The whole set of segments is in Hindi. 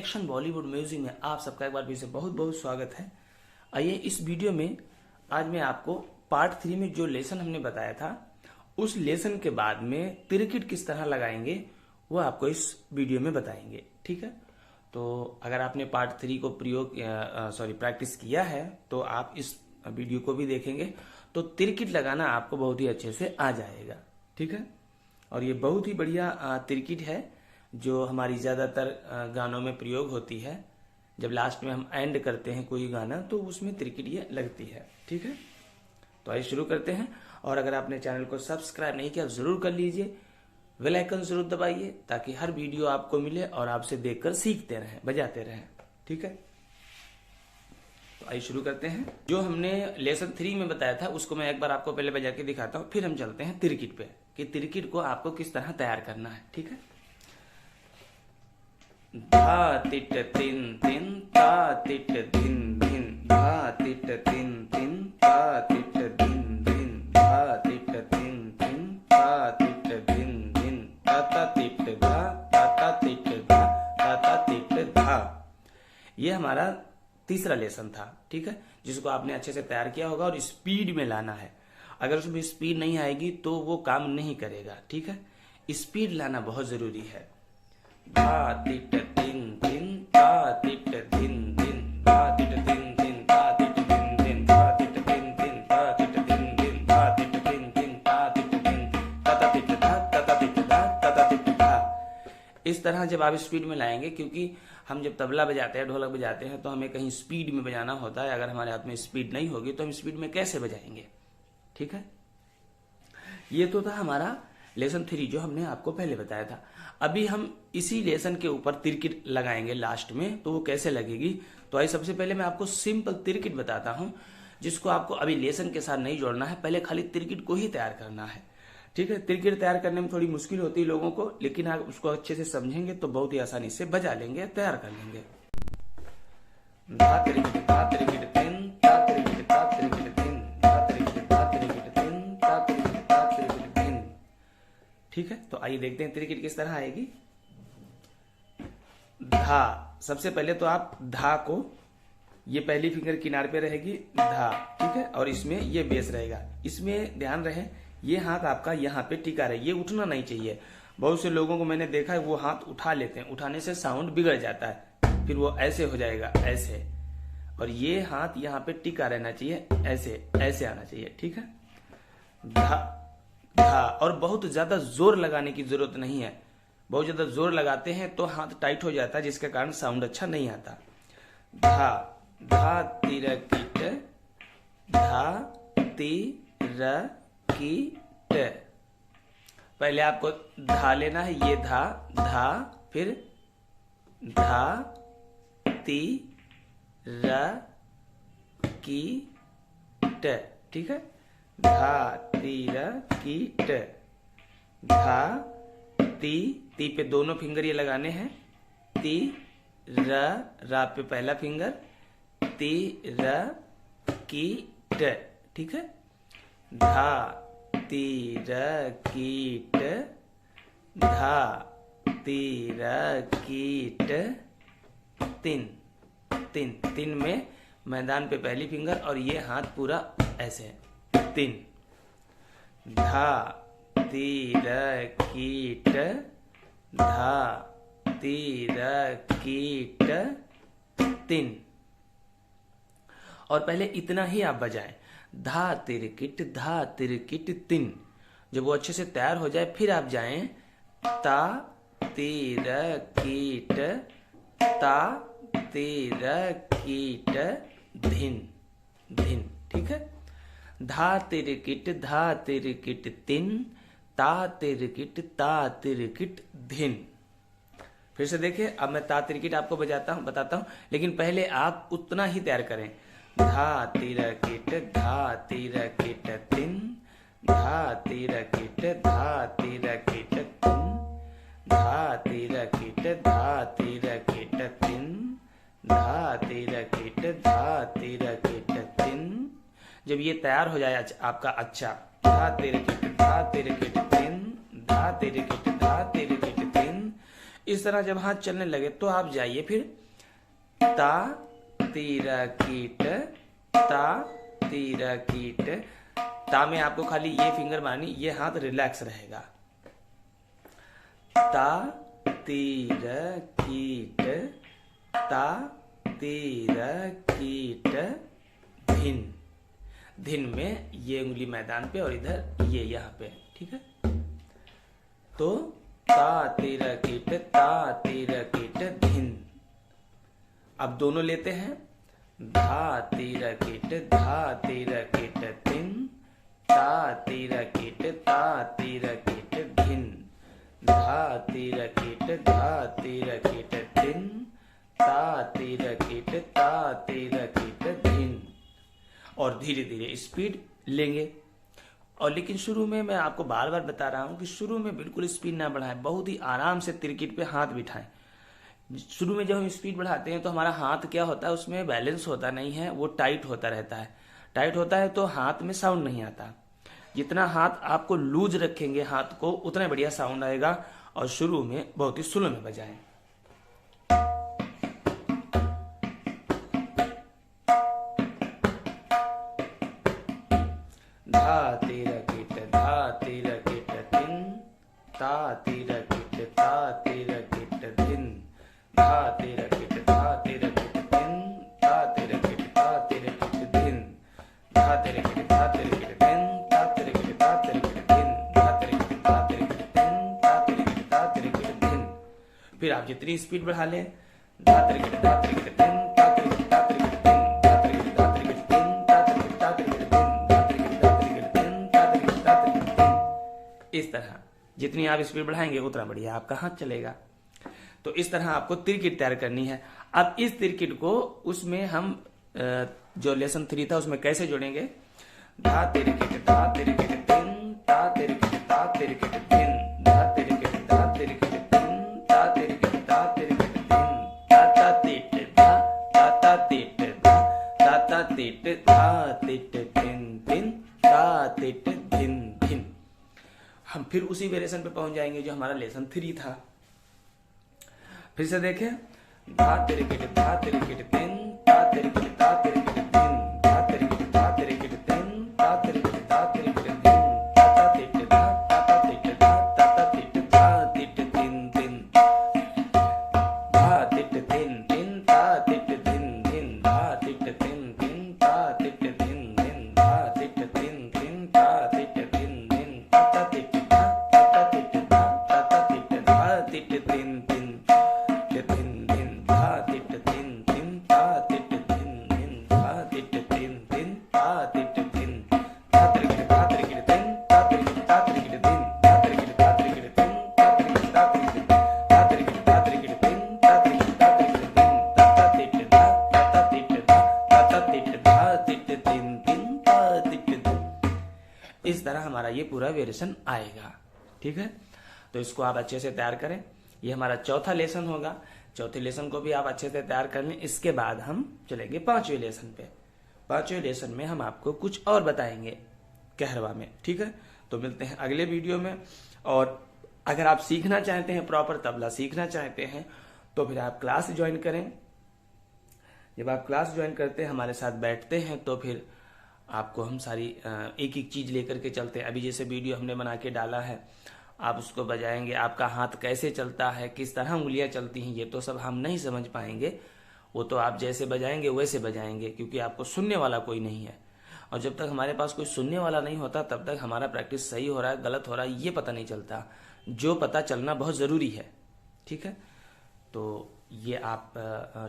एक्शन बॉलीवुड म्यूजिक में आप सबका एक बार फिर से बहुत बहुत स्वागत है। आइए इस वीडियो में आज मैं आपको पार्ट 3 में जो लेसन हमने बताया था उस लेसन के बाद में तिरकिट किस तरह लगाएंगे वो आपको इस वीडियो में बताएंगे। ठीक है, तो अगर आपने पार्ट 3 को प्रैक्टिस किया है तो आप इस वीडियो को भी देखेंगे तो तिरकिट लगाना आपको बहुत ही अच्छे से आ जाएगा। ठीक है, और ये बहुत ही बढ़िया तिरकिट है जो हमारी ज़्यादातर गानों में प्रयोग होती है। जब लास्ट में हम एंड करते हैं कोई गाना तो उसमें तिरकिट ये लगती है। ठीक है, तो आइए शुरू करते हैं। और अगर आपने चैनल को सब्सक्राइब नहीं किया जरूर कर लीजिए, बेल आइकन जरूर दबाइए ताकि हर वीडियो आपको मिले और आपसे देखकर सीखते रहें, बजाते रहें। ठीक है, तो आइए शुरू करते हैं। जो हमने लेसन 3 में बताया था उसको मैं एक बार आपको पहले बजा के दिखाता हूँ, फिर हम चलते हैं तिरकिट पे कि तिरकिट को आपको किस तरह तैयार करना है। ठीक है, धा तिट तिन तिन ता तिट धिन धिन, धा तिट तिन तिन ता तिट धिन धिन, धा तिट तिन तिन ता तिट धिन धिन, ता तिट धा, ता तिट धा, ता तिट धा। ये हमारा तीसरा लेसन था। ठीक है, जिसको आपने अच्छे से तैयार किया होगा और स्पीड में लाना है। अगर उसमें स्पीड नहीं आएगी तो वो काम नहीं करेगा। ठीक है, स्पीड लाना बहुत जरूरी है। धा तिट तिन तिन ता तिट धिन धिन, धा तिट तिन तिन ता तिट धिन धिन, धा तिट तिन तिन ता तिट धिन धिन, धा तिट तिन तिन ता तिट धिन, ता तिट धा, ता तिट धा, ता तिट धा। इस तरह जब आप स्पीड में लाएंगे, क्योंकि हम जब तबला बजाते हैं, ढोलक बजाते हैं तो हमें कहीं स्पीड में बजाना होता है। अगर हमारे हाथ में स्पीड नहीं होगी तो हम स्पीड में कैसे बजाएंगे। ठीक है, ये तो था हमारा लेसन 3 जो हमने आपको पहले बताया था। अभी हम इसी लेसन के ऊपर तिरकिट लगाएंगे लास्ट में, तो वो कैसे लगेगी। तो आइए सबसे पहले मैं आपको सिंपल तिरकिट बताता हूं जिसको आपको अभी लेसन के साथ नहीं जोड़ना है, पहले खाली तिरकिट को ही तैयार करना है। ठीक है, तिरकिट तैयार करने में थोड़ी मुश्किल होती है लोगों को, लेकिन आप उसको अच्छे से समझेंगे तो बहुत ही आसानी से बजा लेंगे, तैयार कर लेंगे। धा तिरकिट धा तिरकिट तिन ता तिरकिट ता तिरकिट तिन, धा तिरकिट धा तिरकिट तिन ता तिरकिट ता तिरकिट तिन। ठीक है, तो आइए देखते हैं तिरकिट किस तरह आएगी। धा, सबसे पहले तो आप धा को, ये पहली फिंगर किनारे पे रहेगी धा। ठीक है, और इसमें ये बेस रहेगा। इसमें ध्यान रहे ये हाथ आपका यहाँ पे टिका रहे, ये उठना नहीं चाहिए। बहुत से लोगों को मैंने देखा है वो हाथ उठा लेते हैं, उठाने से साउंड बिगड़ जाता है, फिर वो ऐसे हो जाएगा ऐसे। और ये हाथ यहाँ पे टिका रहना चाहिए, ऐसे ऐसे आना चाहिए। ठीक है, धा धा, और बहुत ज्यादा जोर लगाने की जरूरत नहीं है। बहुत ज्यादा जोर लगाते हैं तो हाथ टाइट हो जाता है, जिसके कारण साउंड अच्छा नहीं आता। धा धा तिरकिट, धा तिरकिट। पहले आपको धा लेना है, ये धा धा, फिर धा तिरकिट। ठीक है, धा तिरकिट, धा ती पे दोनों फिंगर ये लगाने हैं, ती रा पे पहला फिंगर, ती र की ट। ठीक है, धा ती र की ट, धा ती र की ट, तीन तीन तीन में मैदान पे पहली फिंगर और ये हाथ पूरा ऐसे, तीन। धा ती र की ट, धा ती र की ट, तीन। और पहले इतना ही आप बजाएं, धा तिरकिट तीन। जब वो अच्छे से तैयार हो जाए फिर आप जाएं ता तिरकिट, ता तिरकिट धिन धिन। ठीक है, धा तिरकिट तीन, ता तिरकिट धिन। फिर से देखिए, अब मैं ता तिरकिट आपको बताता हूं, लेकिन पहले आप उतना ही तैयार करें। धा तिरकिट तीन, धा तिरकिट तीन, धा तिरकिट तीन, धा तिरकिट तीन, धा तिरकिट तीन। जब ये तैयार हो जाए आपका अच्छा, धा तिरकिट तीन, धा तिरकिट तीन, इस तरह जब हाथ चलने लगे तो आप जाइए फिर ता तीरा कीट, ता तीरा कीट। ता में आपको खाली ये फिंगर मारनी, ये हाथ रिलैक्स रहेगा। ता तीरा कीट, ता तीरा कीट धिन। धिन में ये उंगली मैदान पे और इधर ये यहाँ पे, ठीक है। तो ता तीरा कीट, ता तीरा कीट धिन। अब दोनों लेते हैं, धा तीरा कीट, धा तीरा कीट धिन, ता तीरा कीट, ता तीरा कीट धिन, धा तीरा कीट, धा तीरा कीट धिन, ता तीरा कीट, ता तीरा कीट धिन। और धीरे धीरे स्पीड लेंगे। और लेकिन शुरू में मैं आपको बार बार बता रहा हूं कि शुरू में बिल्कुल स्पीड ना बढ़ाएं, बहुत ही आराम से तिरकिट पे हाथ बिठाएं। शुरू में जब हम स्पीड बढ़ाते हैं तो हमारा हाथ क्या होता है, उसमें बैलेंस होता नहीं है, वो टाइट होता रहता है। टाइट होता है तो हाथ में साउंड नहीं आता। जितना हाथ आपको लूज रखेंगे हाथ को, उतना बढ़िया साउंड आएगा। और शुरू में बहुत ही स्लो में बजाएं। धा तीरा कीट, धा तीरा कीट धिन, ता तीरा कीट, ता तीरा कीट धिन, धा तीरा कीट, धा तीरा कीट धिन, ता तीरा कीट, ता तीरा कीट धिन, धा तीरा कीट, धा तीरा कीट धिन, ता तीरा कीट, ता तीरा कीट धिन, धा तीरा कीट, ता तीरा कीट धिन, ता तीरा कीट, ता तीरा कीट धिन। फिर आप जितनी स्पीड बढ़ा लें, धा तीरा कीट, धा तीरा कीट धिन, ता तीरा कीट, ता तीरा कीट धिन, धा तीरा कीट, धा तीरा कीट धिन, ता तीरा कीट, ता तीरा कीट धिन, धा तीरा कीट, ता तीरा कीट धिन, ता तीरा कीट, ता तीरा कीट धिन। इस तरह जितनी आप स्पीड बढ़ाएंगे उतना बढ़िया आपका हाथ चलेगा। तो इस तरह आपको तिरकिट तैयार करनी है। अब इस तिरकिट को उसमें हम जो लेसन 3 था उसमें कैसे जोड़ेंगे, धा तिरकिट, धा तिरकिट धिन, ता तिरकिट, ता तिरकिट धिन, धा तिरकिट, धा तिरकिट धिन, ता तिरकिट, ता तिरकिट धिन, ता ता तिट धा, ता ता तिट धा, ता ता तिट धा तिट धिन धिन, ता तिट धिन धिन। हम फिर उसी वेरिएशन पे पहुंच जाएंगे जो हमारा लेसन 3 था। फिर से देखें, धा तिरकिट, धा तिरकिट धिन, ता तिरकिट, ता तिरकिट धिन, धा तिरकिट, ता तिरकिट धिन, ता तिरकिट, ता तिरकिट धिन, ता ता तिट धा, ता ता तिट धा, ता ता तिट धा तिट धिन धिन, धा तिट धिन धिन, ता तिट धिन धिन, धा तिट धिन धिन, ता तिट धिन धिन, धा तिट धिन धिन, ता तिट धिन धिन, ता ता तिट धा, ता ता तिट धा, ता ता तिट धा तिट धिन धिन, धिन धिन, धा तिट धिन धिन, ता तिट धिन धिन, धा तिट धिन धिन, ता तिट धिन, धा तिरकिट, धा तिरकिट धिन, ता तिरकिट, ता तिरकिट धिन, धा तिरकिट, ता तिरकिट धिन, ता तिरकिट, ता तिरकिट, धा तिरकिट, ता तिरकिट धिन, ता तिरकिट, ता तिरकिट धिन, ता ता तिट धा, ता ता तिट धा, ता ता तिट धा तिट धिन धिन, ता तिट धिन। इस तरह हमारा ये पूरा वेरिएशन आएगा, ठीक है। तो इसको आप अच्छे से तैयार करें। ये हमारा चौथा लेसन होगा। चौथे लेसन को भी आप अच्छे से तैयार कर लें। इसके बाद हम चलेंगे 5वें लेसन पे। 5वें लेसन में हम आपको कुछ और बताएंगे कहरवा में, ठीक है। तो मिलते हैं अगले वीडियो में। और अगर आप सीखना चाहते हैं, प्रॉपर तबला सीखना चाहते हैं, तो फिर आप क्लास ज्वाइन करें। जब आप क्लास ज्वाइन करते हैं, हमारे साथ बैठते हैं, तो फिर आपको हम सारी एक एक चीज लेकर के चलते हैं। अभी जैसे वीडियो हमने बना के डाला है, आप उसको बजाएंगे, आपका हाथ कैसे चलता है, किस तरह उंगलियां चलती हैं, ये तो सब हम नहीं समझ पाएंगे। वो तो आप जैसे बजाएंगे वैसे बजाएंगे, क्योंकि आपको सुनने वाला कोई नहीं है। और जब तक हमारे पास कोई सुनने वाला नहीं होता, तब तक हमारा प्रैक्टिस सही हो रहा है गलत हो रहा है ये पता नहीं चलता। जो पता चलना बहुत जरूरी है, ठीक है। तो ये आप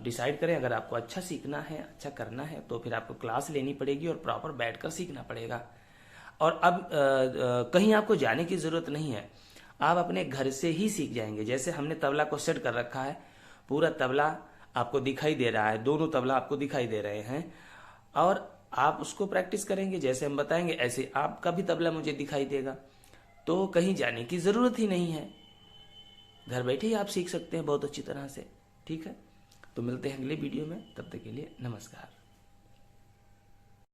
डिसाइड करें। अगर आपको अच्छा सीखना है, अच्छा करना है, तो फिर आपको क्लास लेनी पड़ेगी और प्रॉपर बैठकर सीखना पड़ेगा। और अब कहीं आपको जाने की जरूरत नहीं है, आप अपने घर से ही सीख जाएंगे। जैसे हमने तबला को सेट कर रखा है, पूरा तबला आपको दिखाई दे रहा है, दोनों तबला आपको दिखाई दे रहे हैं, और आप उसको प्रैक्टिस करेंगे जैसे हम बताएंगे, ऐसे आपका भी तबला मुझे दिखाई देगा। तो कहीं जाने की जरूरत ही नहीं है, घर बैठे ही आप सीख सकते हैं बहुत अच्छी तरह से, ठीक है। तो मिलते हैं अगले वीडियो में, तब तक के लिए नमस्कार।